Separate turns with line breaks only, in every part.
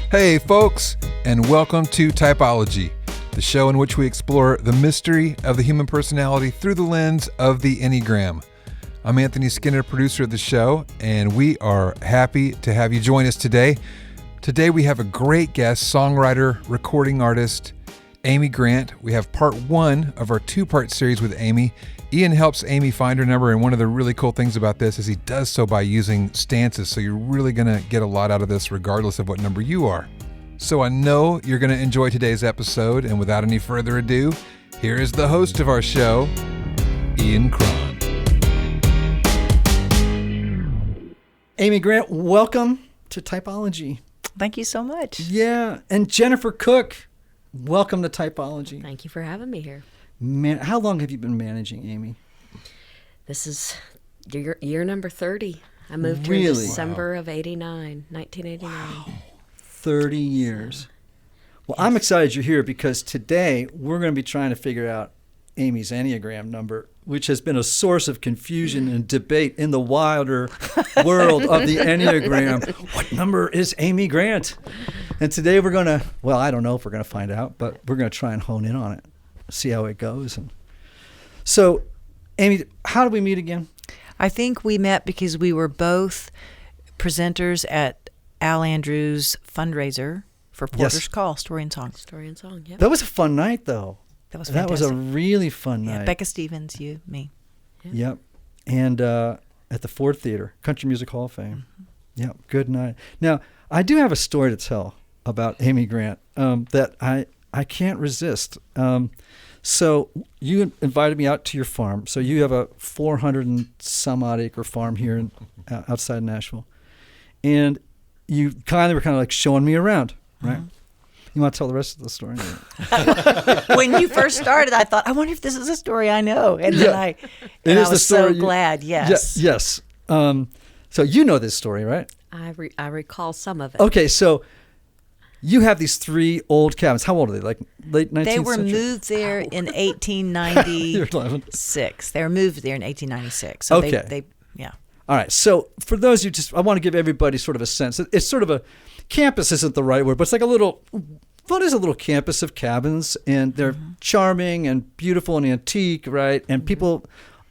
Hey folks, and welcome to Typology, the show in which we explore the mystery of the human personality through the lens of the Enneagram. I'm Anthony Skinner, producer of the show, and we are happy to have you join us today. Today we have a great guest, songwriter, recording artist, Amy Grant. We have part one of our two-part series with Amy. Ian helps Amy find her number, and one of the really cool things about this is he does so by using stances, so you're really going to get a lot out of this regardless of what number you are. So I know you're going to enjoy today's episode, and without any further ado, here is the host of our show, Ian Cron.
Amy Grant, welcome to Typology.
Thank you so much.
Yeah, and Jennifer Cook, welcome to Typology.
Thank you for having me here.
Man, how long have you been managing, Amy?
This is year number 30. I moved here in December of 1989.
Wow. 30 years. Well, yes. I'm excited you're here because today we're going to be trying to figure out Amy's Enneagram number, which has been a source of confusion and debate in the wilder world of the Enneagram. What number is Amy Grant? And today we're going to, well, I don't know if we're going to find out, but we're going to try and hone in on it, see how it goes. And so, Amy, how did we meet again?
I think we met because we were both presenters at Al Andrews' fundraiser for Porter's Call, Story and Song.
Story and Song, yep.
That was a fun night, though.
That was fantastic.
That was a really fun night.
Becca Stevens, you, me.
Yep. And at the Ford Theater, Country Music Hall of Fame. Mm-hmm. Yep, good night. Now, I do have a story to tell about Amy Grant that I can't resist. So you invited me out to your farm. So you have a 400 and some odd acre farm here in, outside Nashville. And you were like showing me around, right? Mm-hmm. You want to tell the rest of the story?
When you first started, I thought, I wonder if this is a story I know. And then I was so glad, yes.
Yes. So you know this story, right?
I recall some of it.
Okay, so you have these three old cabins. How old are they? Like late 19th century?
They were moved there in 1896. They were moved there in 1896. So
okay.
They yeah.
All right. So for those who I want to give everybody sort of a sense. It's sort of a, campus isn't the right word, but it's like a little campus of cabins, and they're charming and beautiful and antique, right? And people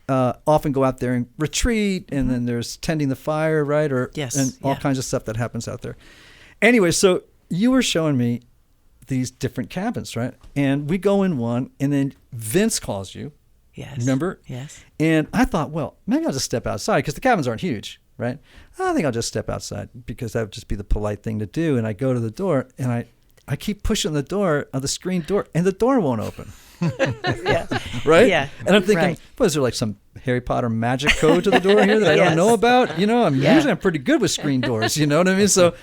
often go out there and retreat, and then there's tending the fire, right? And all kinds of stuff that happens out there. Anyway, so you were showing me these different cabins, right? And we go in one, and then Vince calls you.
Yes.
Remember?
Yes.
And I thought, well, maybe I'll just step outside because the cabins aren't huge, right? I think I'll just step outside because that would just be the polite thing to do. And I go to the door, and I keep pushing the door, the screen door, and the door won't open.
Yeah.
Right?
Yeah.
And I'm thinking, well, is there like some Harry Potter magic code to the door here that I don't know about? You know, usually I'm pretty good with screen doors, you know what I mean? So,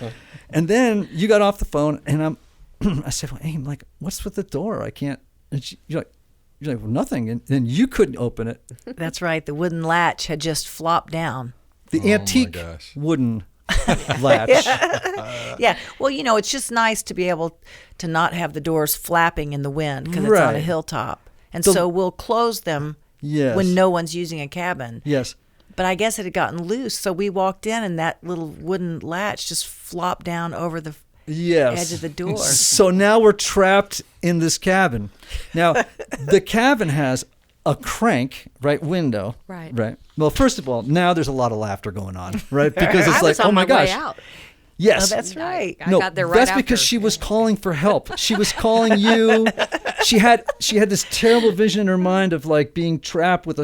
and then you got off the phone, and I said, well, Aim, like, what's with the door? I can't, and you're like, well, nothing. And you couldn't open it.
That's right. The wooden latch had just flopped down.
The antique wooden latch.
Yeah. Well, it's just nice to be able to not have the doors flapping in the wind because it's on a hilltop. And so we'll close them when no one's using a cabin.
Yes.
But I guess it had gotten loose. So we walked in, and that little wooden latch just flopped down over the edge of the door.
So now we're trapped in this cabin. Now, the cabin has a crank, window. Right. Well, first of all, now there's a lot of laughter going on, right? Because it's like, oh my gosh.
Way out.
Yes.
Oh, that's right.
I got there right
that's
after.
because she was calling for help. She was calling you. She had this terrible vision in her mind of like being trapped with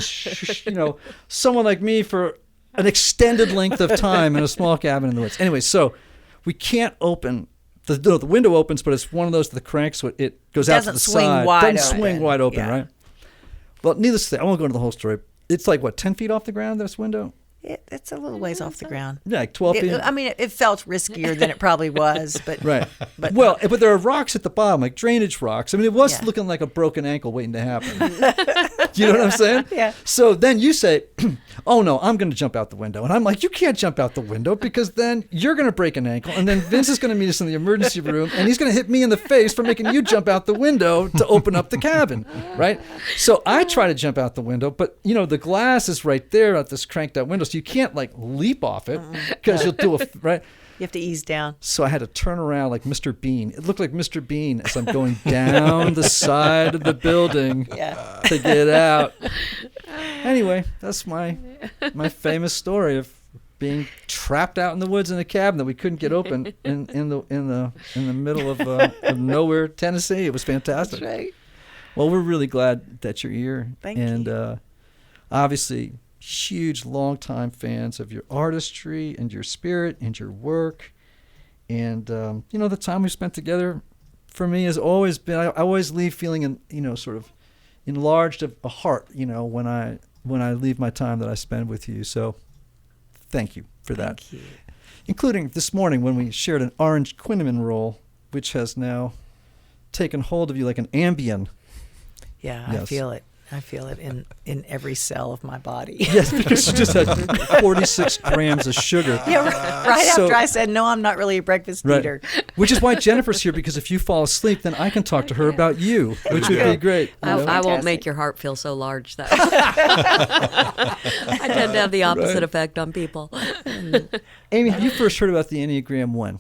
someone like me for an extended length of time in a small cabin in the woods. Anyway, so we can't open the window opens, but it's one of those that cranks so it goes out to the side. Doesn't swing wide open, right? Well, needless to say, I won't go into the whole story. It's like, 10 feet off the ground, this window?
It's a little ways off the ground.
Yeah, like 12 feet.
I mean, it felt riskier than it probably was. But
right. But there are rocks at the bottom, like drainage rocks. I mean, it was looking like a broken ankle waiting to happen. You know what I'm saying?
Yeah.
So then you say, oh no, I'm going to jump out the window. And I'm like, you can't jump out the window because then you're going to break an ankle. And then Vince is going to meet us in the emergency room and he's going to hit me in the face for making you jump out the window to open up the cabin. Right? So I try to jump out the window, but the glass is right there at this cranked out window. So you can't like leap off it because you'll do right?
You have to ease down.
So I had to turn around like Mr. Bean. It looked like Mr. Bean as I'm going down the side of the building to get out. Anyway, that's my famous story of being trapped out in the woods in a cabin that we couldn't get open in the middle of nowhere, Tennessee. It was fantastic.
That's right.
Well, we're really glad that you're here.
Thank you.
And obviously, huge, long-time fans of your artistry and your spirit and your work. And, the time we spent together for me has always been, I always leave feeling, sort of enlarged of a heart, when I leave my time that I spend with you. So thank you for that.
Thank you.
Including this morning when we shared an orange quinamine roll, which has now taken hold of you like an Ambien.
Yeah,
Yes.
I feel it. I feel it in every cell of my body.
Yes, because you just had 46 grams of sugar.
Yeah, right
So-
after I said, no, I'm not really a breakfast eater.
Which is why Jennifer's here, because if you fall asleep, then I can talk to her about you, which would be great.
I won't
Fantastic.
make your heart feel so large, though. I tend to have the opposite effect on people.
Amy, you first heard about the Enneagram when?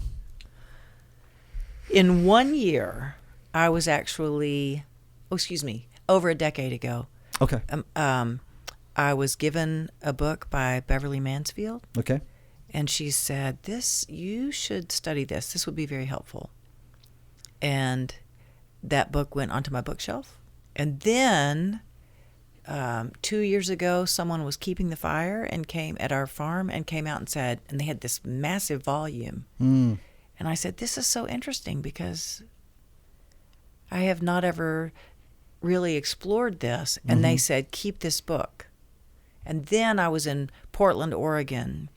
In 1 year, I was actually, over a decade ago,
Okay.
I was given a book by Beverly Mansfield,
Okay.
and she said, you should study this. This would be very helpful. And that book went onto my bookshelf. And then 2 years ago, someone was keeping the fire and came at our farm and came out and said, and they had this massive volume.
Mm.
And I said, this is so interesting because I have not ever really explored this. And they said, keep this book. And then I was in Portland, Oregon,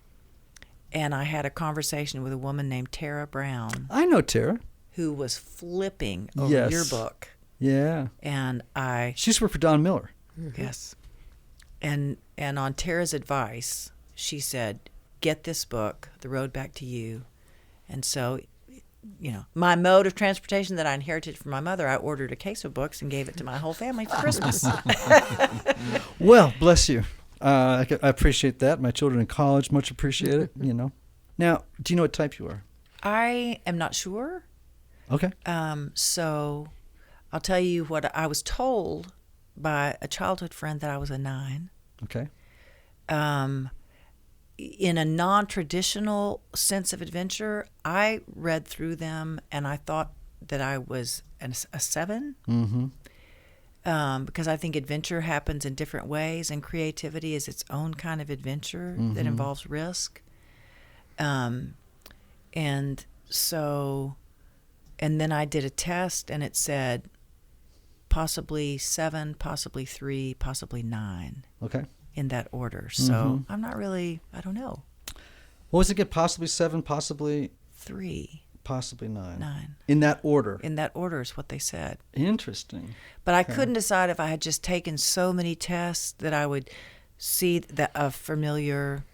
and I had a conversation with a woman named Tara Brown,
I know Tara.
who was flipping over
Yes.
your book.
Yeah.
And
She's worked for Don Miller.
yes. And on Tara's advice, she said, get this book, The Road Back to You. And so, my mode of transportation that I inherited from my mother, I ordered a case of books and gave it to my whole family for Christmas.
Well, bless you. I appreciate that. My children in college much appreciate it, Now, do you know what type you are?
I am not sure.
Okay.
So I'll tell you what I was told by a childhood friend that I was a 9.
Okay.
In a non-traditional sense of adventure, I read through them and I thought that I was a 7.
Mm-hmm.
Because I think adventure happens in different ways, and creativity is its own kind of adventure that involves risk. And then I did a test, and it said possibly 7, possibly 3, possibly 9.
Okay.
In that order. So I'm not really, I don't know.
What was it again? Possibly 7, possibly
3,
possibly 9.
9.
In that order.
In that order is what they said.
Interesting.
But I couldn't decide if I had just taken so many tests that I would see a familiar,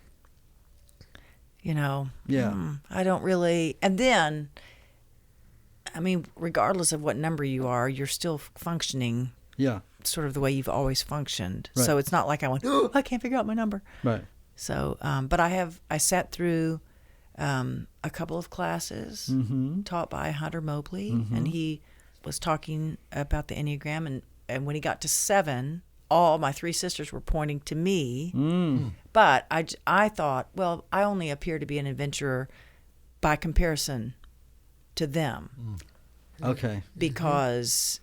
Yeah.
I don't really. And then, regardless of what number you are, you're still functioning
Yeah.
sort of the way you've always functioned.
Right.
So it's not like I went, oh, I can't figure out my number.
Right.
So, but I sat through a couple of classes taught by Hunter Mobley, and he was talking about the Enneagram, and when he got to 7, all my 3 sisters were pointing to me. But I thought, well, I only appear to be an adventurer by comparison to them.
Okay.
Because,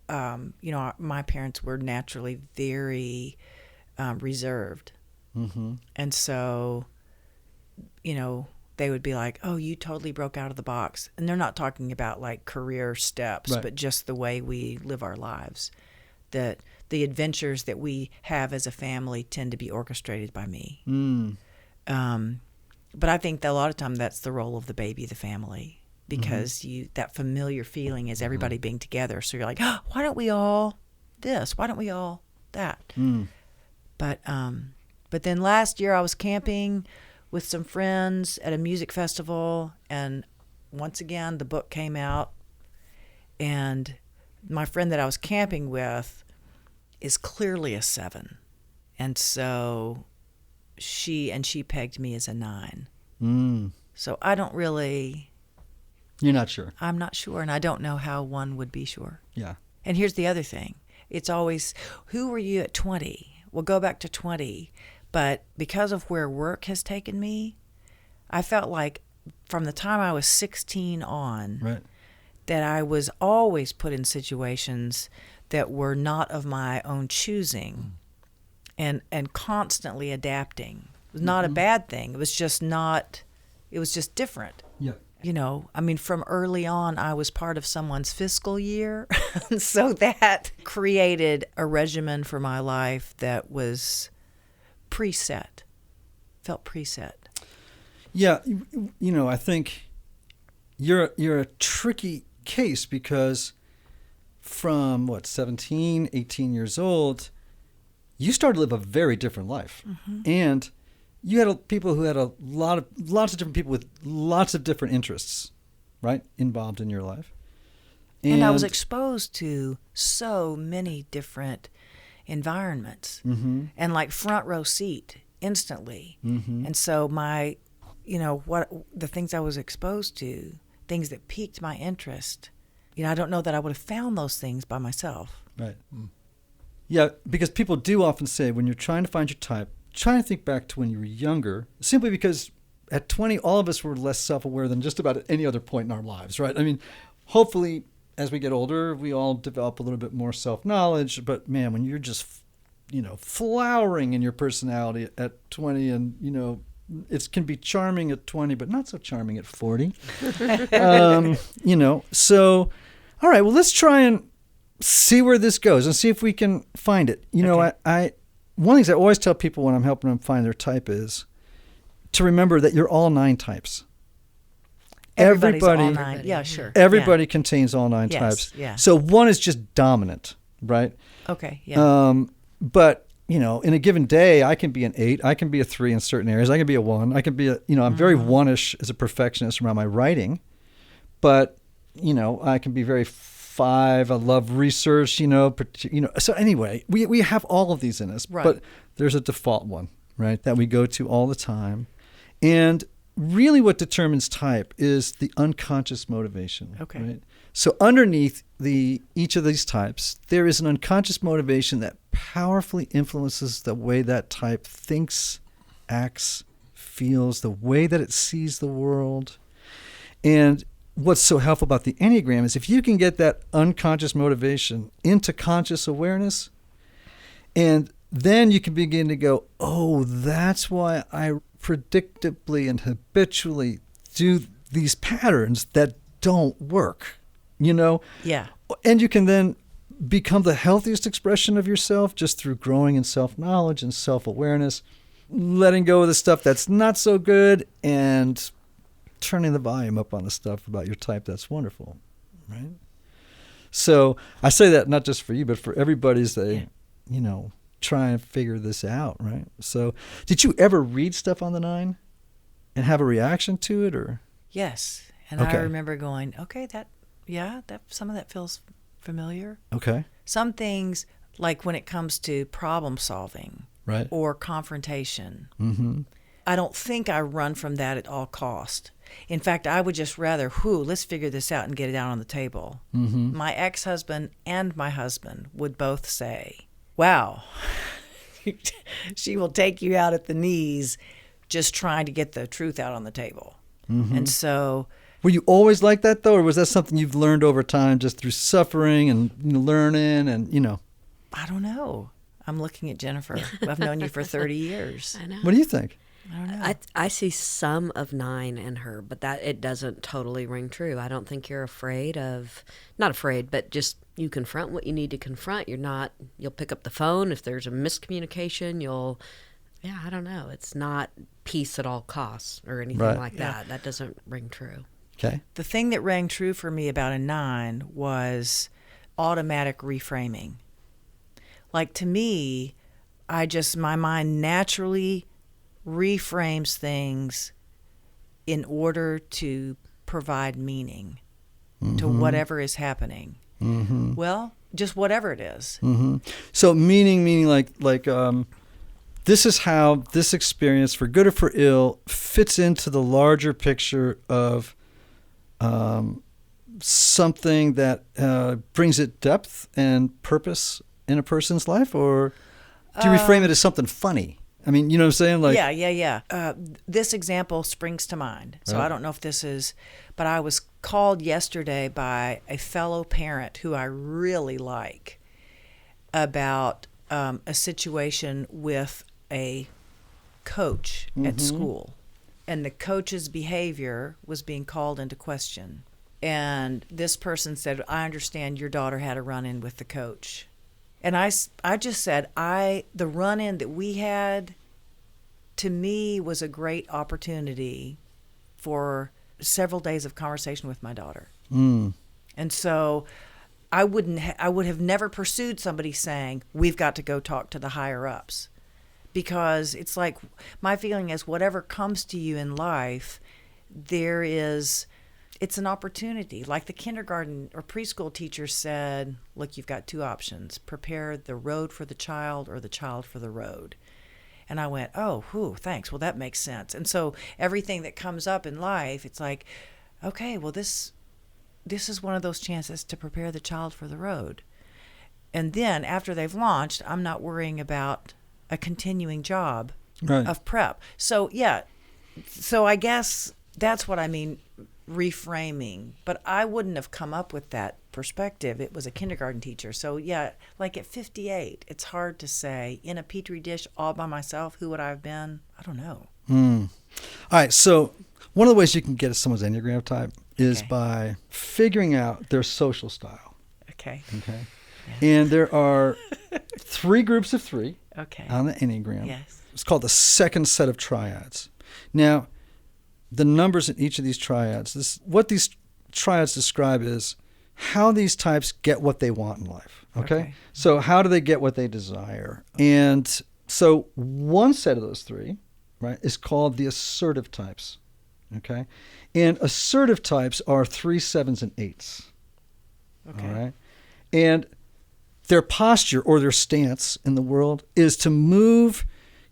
my parents were naturally very reserved. And so, they would be like, oh, you totally broke out of the box. And they're not talking about like career steps,
Right.
but just the way we live our lives. That the adventures that we have as a family tend to be orchestrated by me. But I think that a lot of time that's the role of the baby, the family, because that familiar feeling is everybody being together. So you're like, oh, why don't we all this? Why don't we all that. But then last year I was camping with some friends at a music festival, and once again the book came out, and my friend that I was camping with is clearly a 7, and so she pegged me as a 9. So I don't really.
You're not sure.
I'm not sure, and I don't know how one would be sure.
Yeah.
And here's the other thing. It's always, who were you at 20? We'll go back to 20. But because of where work has taken me, I felt like from the time I was 16 on,
Right.
that I was always put in situations that were not of my own choosing, and constantly adapting. It was not a bad thing. It was just different.
Yeah.
You know, I mean, from early on, I was part of someone's fiscal year. So that created a regimen for my life that was preset, felt preset.
Yeah. You know, I think you're a tricky case because from 17, 18 years old, you started to live a very different life. And you had people who had lots of different people with lots of different interests, right, involved in your life.
And I was exposed to so many different environments, and like front row seat instantly. And so the things I was exposed to, things that piqued my interest, I don't know that I would have found those things by myself.
Right. Yeah, because people do often say when you're trying to find your type, try to think back to when you were younger, simply because at 20, all of us were less self-aware than just about at any other point in our lives, right? I mean, hopefully, as we get older, we all develop a little bit more self-knowledge. But, man, when you're just, flowering in your personality at 20 and, it can be charming at 20, but not so charming at 40. So, all right, well, let's try and see where this goes and see if we can find it. Okay. One of the things I always tell people when I'm helping them find their type is to remember that you're all 9 types.
Everybody's all 9. Yeah, sure.
Everybody contains all 9 types.
Yeah.
So one is just dominant, right?
Okay, yeah.
But, in a given day, I can be an 8. I can be a 3 in certain areas. I can be a 1. I can be I'm very one-ish as a perfectionist around my writing. But, I can be very 5. I love research, So anyway, we have all of these in us,
right.
But there's a default one, right, that we go to all the time. And really what determines type is the unconscious motivation.
Okay.
Right? So underneath each of these types, there is an unconscious motivation that powerfully influences the way that type thinks, acts, feels, the way that it sees the world. And what's so helpful about the Enneagram is if you can get that unconscious motivation into conscious awareness, and then you can begin to go, oh, that's why I predictably and habitually do these patterns that don't work,
Yeah.
And you can then become the healthiest expression of yourself just through growing in self-knowledge and self-awareness, letting go of the stuff that's not so good and turning the volume up on the stuff about your type that's wonderful, right? So I say that not just for you, but for everybody as they, try and figure this out, right? So did you ever read stuff on the 9 and have a reaction to it, or?
Yes. And
Okay.
I remember going, okay, that some of that feels familiar.
Okay.
Some things, like when it comes to problem solving,
Right.
or confrontation,
Mm-hmm.
I don't think I run from that at all cost. In fact, I would just rather, let's figure this out and get it out on the table.
Mm-hmm.
My ex-husband and my husband would both say, wow, she will take you out at the knees just trying to get the truth out on the table.
Mm-hmm.
And so...
Were you always like that, though, or was that something you've learned over time just through suffering and learning and,
I don't know. I'm looking at Jennifer. I've known you for 30 years.
I know.
What do you think?
I don't know.
I see some of 9 in her, but that it doesn't totally ring true. I don't think you're not afraid, but just you confront what you need to confront. You'll pick up the phone. If there's a miscommunication, I don't know. It's not peace at all costs or anything
Right.
like that. That doesn't ring true.
Okay.
The thing that rang true for me about a 9 was automatic reframing. Like, to me, my mind naturally reframes things in order to provide meaning to whatever is happening. Well, just whatever it is.
So meaning like this is how this experience, for good or for ill, fits into the larger picture of something that brings it depth and purpose in a person's life, or do you reframe it as something funny? I mean, you know what I'm saying? Like,
yeah. This example springs to mind. So
Right.
I don't know if this is, but I was called yesterday by a fellow parent who I really like about a situation with a coach at school. And the coach's behavior was being called into question. And this person said, I understand your daughter had a run-in with the coach. And I just said, the run-in that we had, to me, was a great opportunity for several days of conversation with my daughter. And so I would have never pursued somebody saying, we've got to go talk to the higher ups. Because it's like, my feeling is whatever comes to you in life, it's an opportunity. Like the kindergarten or preschool teacher said, look, you've got two options. Prepare the road for the child or the child for the road. And I went, oh, thanks. Well, that makes sense. And so everything that comes up in life, it's like, okay, well, this is one of those chances to prepare the child for the road. And then after they've launched, I'm not worrying about a continuing job of prep. So, yeah. So I guess that's what I mean, reframing. But I wouldn't have come up with that perspective. It was a kindergarten teacher. So, yeah, like at 58, it's hard to say, in a petri dish all by myself, who would I have been? I don't know.
All right. So one of the ways you can get at someone's Enneagram type is by figuring out their social style.
Okay.
Yeah. And there are 3 groups of 3 on the Enneagram.
Yes.
It's called the second set of triads. Now, the numbers in each of these triads, what these triads describe is how these types get what they want in life. Okay? So how do they get what they desire? And so one set of those 3, right, is called the assertive types. Okay? And assertive types are 3, 7s, and 8s.
Okay.
All right? And their posture or their stance in the world is to move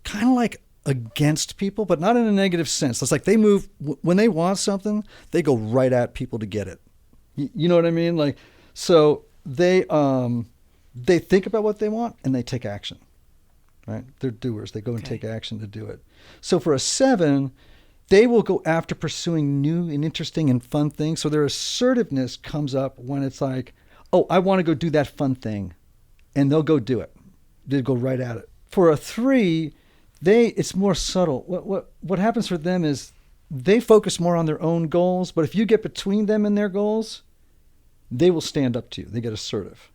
kind of like against people, but not in a negative sense. It's like they move, when they want something, they go right at people to get it. You know what I mean? Like, so they think about what they want and they take action, right? They're doers. They go and take action to do it. So for a 7, they will go after pursuing new and interesting and fun things. So their assertiveness comes up when it's like, oh, I want to go do that fun thing. And they'll go do it. They'll go right at it. For a 3, it's more subtle. What happens for them is they focus more on their own goals, but if you get between them and their goals, they will stand up to you. They get assertive,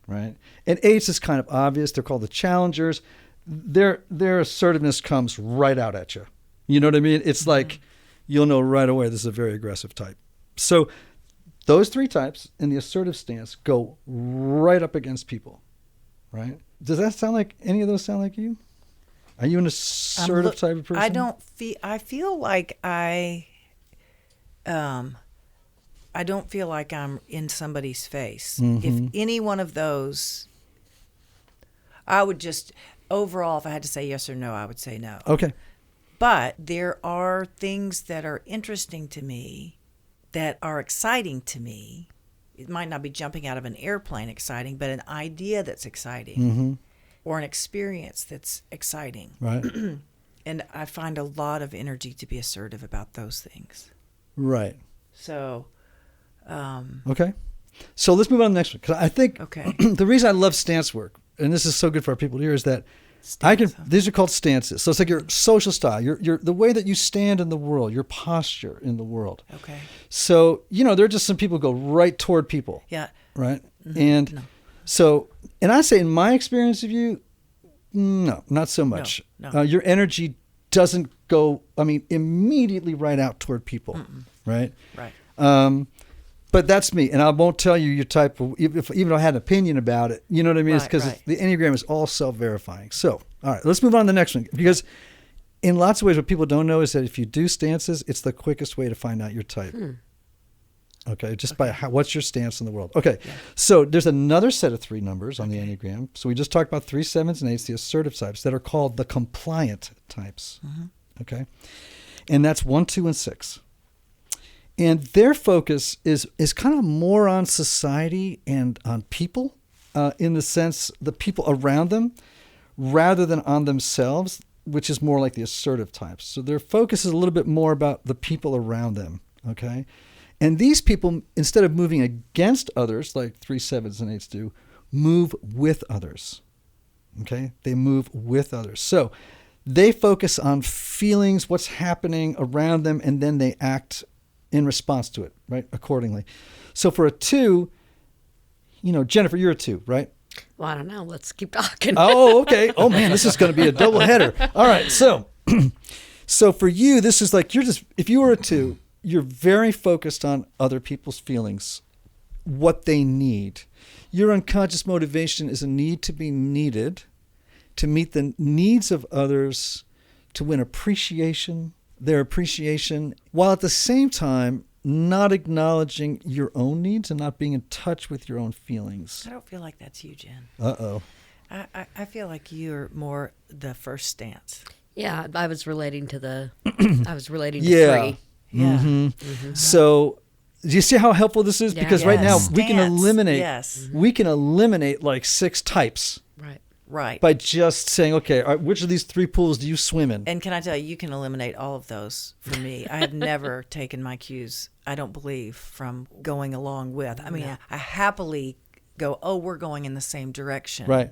right? And 8s is kind of obvious. They're called the challengers. Their assertiveness comes right out at you. You know what I mean? It's like you'll know right away this is a very aggressive type. So those 3 types in the assertive stance go right up against people, right? Does that sound like, any of those sound like you? Are you an assertive type of person?
I feel like I don't feel like I'm in somebody's face. If any one of those, I would just, overall, if I had to say yes or no, I would say no.
Okay.
But there are things that are interesting to me, that are exciting to me. It might not be jumping out of an airplane exciting, but an idea that's exciting or an experience that's exciting.
Right.
And I find a lot of energy to be assertive about those things.
Right.
So,
okay. So let's move on to the next one. Because I think the reason I love stance work, and this is so good for our people here, is that these are called stances. So it's like your social style, your the way that you stand in the world, your posture in the world.
Okay.
So, there are just some people who go right toward people.
Yeah.
Right? And so, and I say in my experience of you, no, not so much.
No.
Your energy doesn't go, immediately right out toward people. Right?
Right.
But that's me, and I won't tell you your type, even if I had an opinion about it. You know what I mean? It's because the Enneagram is all self-verifying. So, all right, let's move on to the next one. Because in lots of ways, what people don't know is that if you do stances, it's the quickest way to find out your type. Okay, just by what's your stance in the world. Okay, so there's another set of 3 numbers on the Enneagram. So we just talked about 3, 7s, and 8s, the assertive types that are called the compliant types. Okay, and that's 1, 2, and 6. And their focus is kind of more on society and on people, in the sense the people around them, rather than on themselves, which is more like the assertive types. So their focus is a little bit more about the people around them. Okay. And these people, instead of moving against others, like 3, 7s, and 8s do, move with others. Okay? They move with others. So they focus on feelings, what's happening around them, and then they act in response to it, right? Accordingly. So for a 2, Jennifer, you're a 2, right?
Well, I don't know. Let's keep talking.
Oh, okay. Oh, man, this is going to be a double header. All right. So for you, this is like if you were a 2, you're very focused on other people's feelings, what they need. Your unconscious motivation is a need to be needed, to meet the needs of others, to win their appreciation, while at the same time not acknowledging your own needs and not being in touch with your own feelings.
I don't feel like that's you, Jen.
Uh-oh.
I feel like you're more the first stance.
Yeah, I was relating to
Yeah.
3.
Yeah.
So do you see how helpful this is?
Yeah.
Because right now we can
Stance.
eliminate like 6 types
Right.
by just saying, okay, all right, which of these 3 pools do you swim in?
And can I tell you, you can eliminate all of those for me. I have never taken my cues, I don't believe, from going along with. I mean, I happily go, we're going in the same direction.
Right.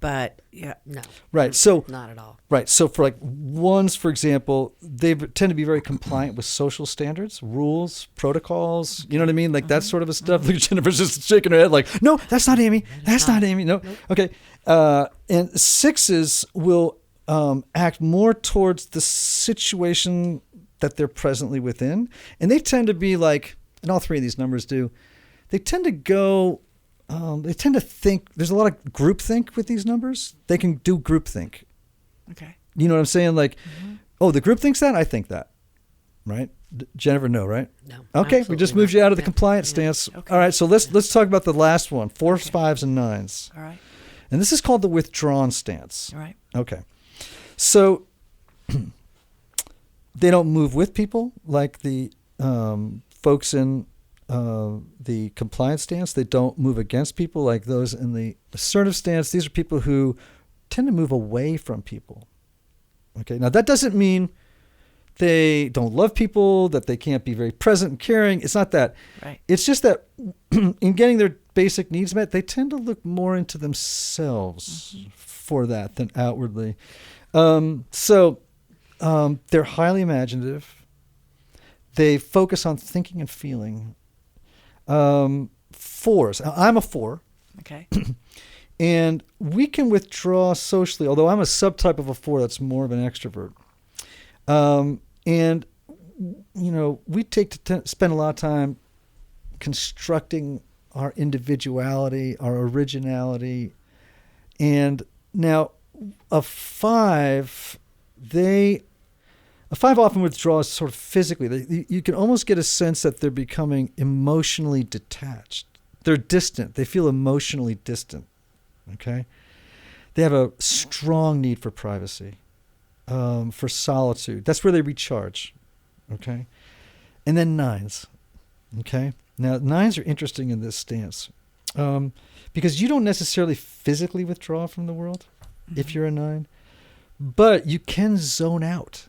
But yeah.
No.
Right. So
Not at all.
Right. So for like 1s, for example, they tend to be very compliant with social standards, rules, protocols. You know what I mean? Like that sort of a stuff. Like Jennifer's just shaking her head like, no, that's not Amy. That's not Amy. No. Nope. Okay. And 6s will act more towards the situation that they're presently within. And they tend to be like, and all 3 of these numbers do, they tend to go... they tend to think, there's a lot of groupthink with these numbers. They can do groupthink.
Okay.
You know what I'm saying? Like, the group thinks that, I think that. Right? Jennifer, no, right?
No.
Okay, we just moved you out of the compliant stance.
Okay.
All right, so let's talk about the last one, 4s, 5s, and 9s.
All right.
And this is called the withdrawn stance.
All right.
Okay. So they don't move with people like the folks in the compliant stance. They don't move against people like those in the assertive stance. These are people who tend to move away from people. Okay. Now that doesn't mean they don't love people, that they can't be very present and caring. It's not that.
Right.
It's just that in getting their basic needs met, they tend to look more into themselves for that than outwardly. So they're highly imaginative. They focus on thinking and feeling. 4s. I'm a 4.
Okay.
And we can withdraw socially, although I'm a subtype of a 4 that's more of an extrovert. And, we take to spend a lot of time constructing our individuality, our originality. And now a 5, a 5 often withdraws sort of physically. You can almost get a sense that they're becoming emotionally detached. They're distant. They feel emotionally distant. Okay? They have a strong need for privacy, for solitude. That's where they recharge. Okay? And then 9s. Okay? Now, 9s are interesting in this stance because you don't necessarily physically withdraw from the world if you're a 9, but you can zone out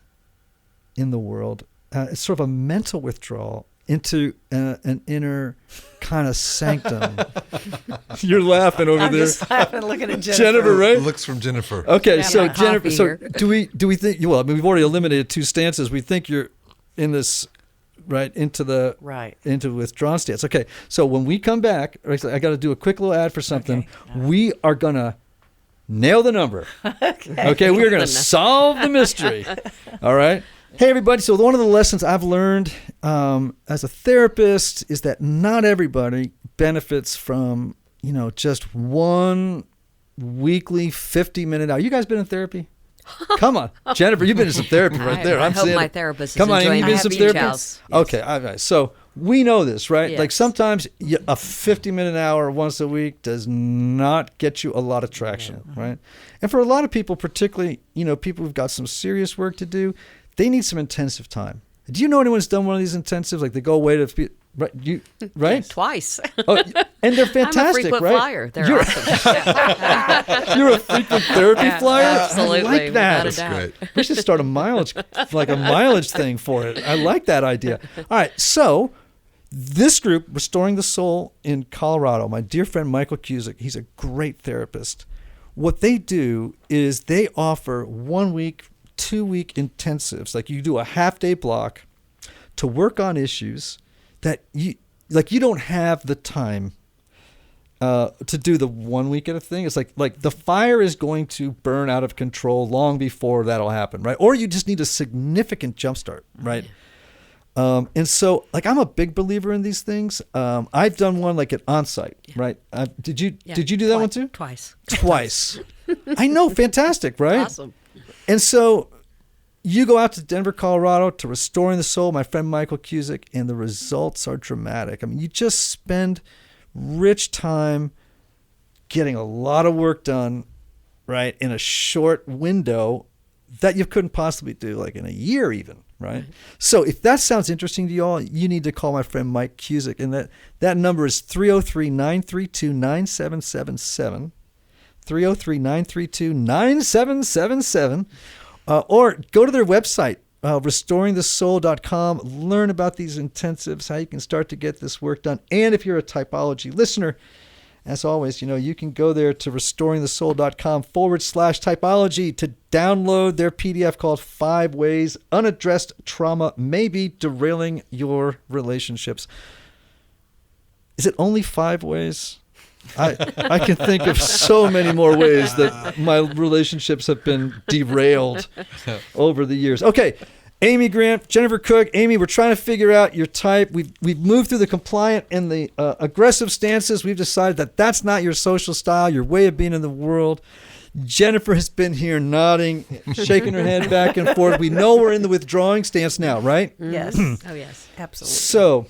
in the world. It's sort of a mental withdrawal into an inner kind of sanctum. You're laughing over
I'm
there.
just laughing, looking at Jennifer.
Jennifer, right?
Looks from Jennifer.
Okay,
Yeah,
so
my
Jennifer,
coffee
so
here.
do we think? Well, I mean, we've already eliminated 2 stances. We think you're in this right into withdrawn stance. Okay, so when we come back, I got to do a quick little ad for something.
Okay.
We are gonna nail the number. Okay, we are gonna solve the mystery. All right. Hey everybody, so one of the lessons I've learned as a therapist is that not everybody benefits from, just one weekly 50-minute hour. You guys been in therapy? Come on, Jennifer, you've been in some therapy right there.
I hope
seeing
my
it.
therapist is
Come on,
enjoying
Amy, you've been in some therapy?
Yes.
Okay, all right. So we know this, right?
Yes.
Like sometimes a 50-minute hour once a week does not get you a lot of traction, right? And for a lot of people, particularly, people who've got some serious work to do, they need some intensive time. Do you know anyone who's done one of these intensives? Like they go away to, right? Right?
Twice.
Oh, and they're fantastic,
I'm a frequent
right?
flyer. They're awesome.
You're a frequent therapy flyer?
Absolutely.
I like that.
Without a doubt.
Great.
We should start a mileage thing for it. I like that idea. All right, so this group, Restoring the Soul in Colorado, my dear friend Michael Cusick, he's a great therapist. What they do is they offer 1 week, 2 week intensives. Like you do a half-day block to work on issues that you don't have the time to do the 1 week at a thing. It's like the fire is going to burn out of control long before that'll happen, right? Or you just need a significant jumpstart, right? And so, I'm a big believer in these things. I've done one like at onsite, right? Did you do that one too?
Twice.
I know, fantastic, right?
Awesome.
And so you go out to Denver, Colorado to Restoring the Soul, my friend Michael Cusick, and the results are dramatic. I mean, you just spend rich time getting a lot of work done, right, in a short window that you couldn't possibly do like in a year even, right? So if that sounds interesting to you all, you need to call my friend Mike Cusick, and that number is 303-932-9777, 303-932-9777, or go to their website, restoringthesoul.com, learn about these intensives, how you can start to get this work done. And if you're a typology listener, as always, you can go there to restoringthesoul.com/typology to download their PDF called 5 Ways Unaddressed Trauma May Be Derailing Your Relationships. Is it only 5 ways? I can think of so many more ways that my relationships have been derailed over the years. Okay, Amy Grant, Jennifer Cook. Amy, we're trying to figure out your type. We've moved through the compliant and the aggressive stances. We've decided that that's not your social style, your way of being in the world. Jennifer has been here nodding, shaking her head back and forth. We know we're in the withdrawing stance now, right?
Yes.
Oh, yes.
Absolutely.
So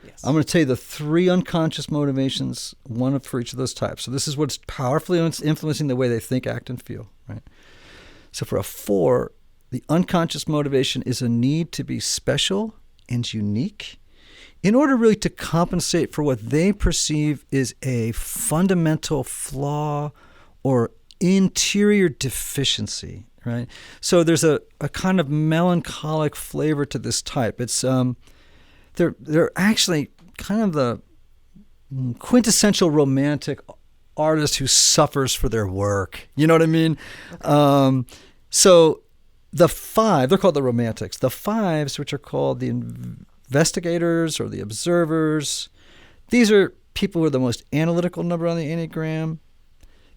Yes.
I'm going to tell you the 3 unconscious motivations, one for each of those types. So this is what's powerfully influencing the way they think, act, and feel, right? So for a 4, the unconscious motivation is a need to be special and unique in order really to compensate for what they perceive is a fundamental flaw or interior deficiency, right? So there's a kind of melancholic flavor to this type. It's they're actually kind of the quintessential romantic artist who suffers for their work. You know what I mean? So the 5, they're called the romantics. The 5s, which are called the investigators or the observers, these are people who are the most analytical number on the Enneagram.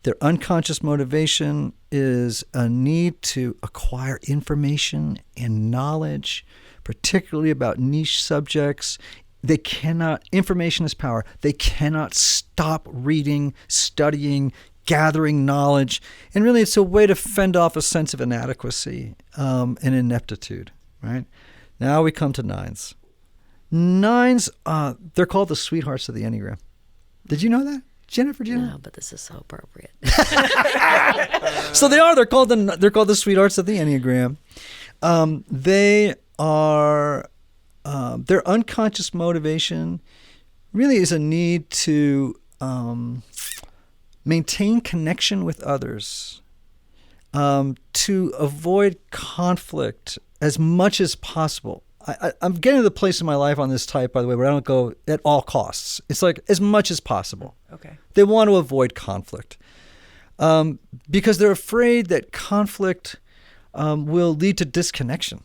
Their unconscious motivation is a need to acquire information and knowledge, particularly about niche subjects. Information is power. They cannot stop reading, studying, gathering knowledge. And really, it's a way to fend off a sense of inadequacy and ineptitude, right? Now we come to 9s. 9s, they're called the sweethearts of the Enneagram. Did you know that? Jennifer, do you know?
No, but this is so appropriate.
So they are. They're called the sweethearts of the Enneagram. They are their unconscious motivation really is a need to maintain connection with others, to avoid conflict as much as possible. I'm getting to the place in my life on this type, by the way, where I don't go at all costs. It's like as much as possible.
Okay.
They want to avoid conflict because they're afraid that conflict will lead to disconnection,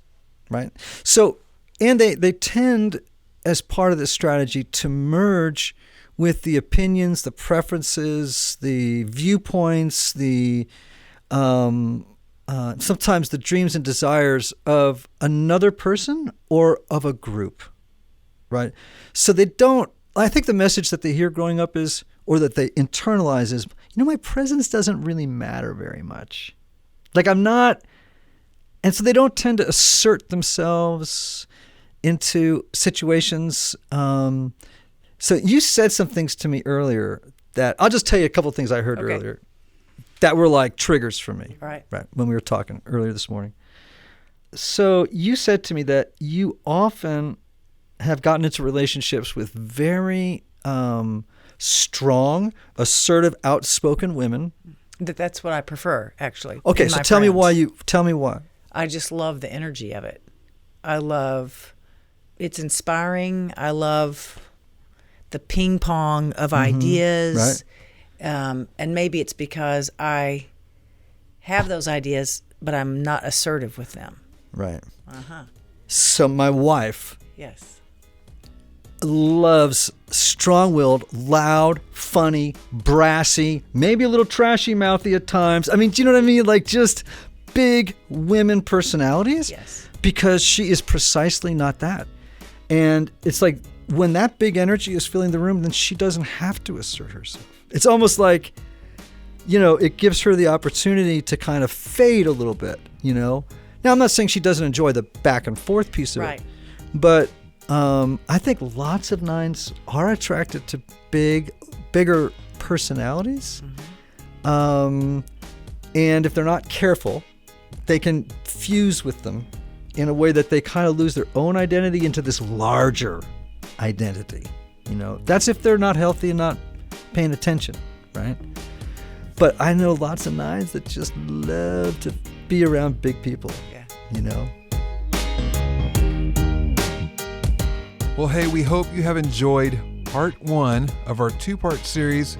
right? So, and they tend, as part of this strategy, to merge with the opinions, the preferences, the viewpoints, the sometimes the dreams and desires of another person or of a group, right? So they don't, I think the message that they hear growing up is, or that they internalize is, my presence doesn't really matter very much. Like I'm not, and so they don't tend to assert themselves into situations. So you said some things to me earlier that, I'll just tell you a couple of things I heard earlier that were like triggers for me.
Right.
When we were talking earlier this morning. So you said to me that you often have gotten into relationships with very strong, assertive, outspoken women.
That's what I prefer, actually.
Okay, so tell me why.
I just love the energy of it. It's inspiring. I love the ping pong of ideas.
Right.
And maybe it's because I have those ideas, but I'm not assertive with them.
Right.
Uh-huh.
So my wife
Yes.
loves strong-willed, loud, funny, brassy, maybe a little trashy mouthy at times. I mean, do you know what I mean? Like just big women personalities.
Yes.
Because she is precisely not that. And it's like when that big energy is filling the room, then she doesn't have to assert herself. It's almost like, it gives her the opportunity to kind of fade a little bit, Now, I'm not saying she doesn't enjoy the back and forth piece of it. But I think lots of 9s are attracted to bigger personalities. And if they're not careful, they can fuse with them in a way that they kind of lose their own identity into this larger identity. That's if they're not healthy and not paying attention, right? But I know lots of 9s that just love to be around big people.
Well, hey, we hope you have enjoyed part 1 of our 2-part series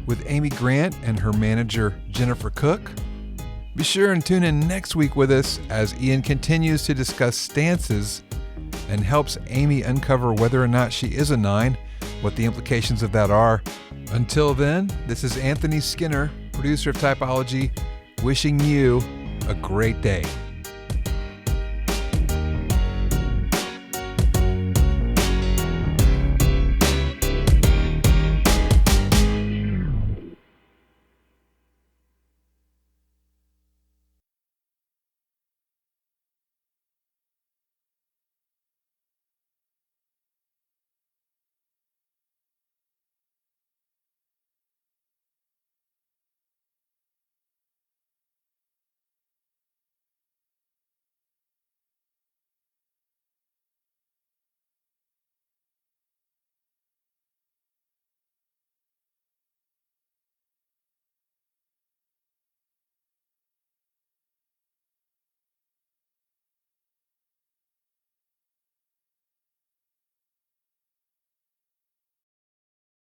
with Amy Grant and her manager, Jennifer Cook. Be sure and tune in next week with us as Ian continues to discuss stances and helps Amy uncover whether or not she is a 9, what the implications of that are. Until then, this is Anthony Skinner, producer of Typology, wishing you a great day.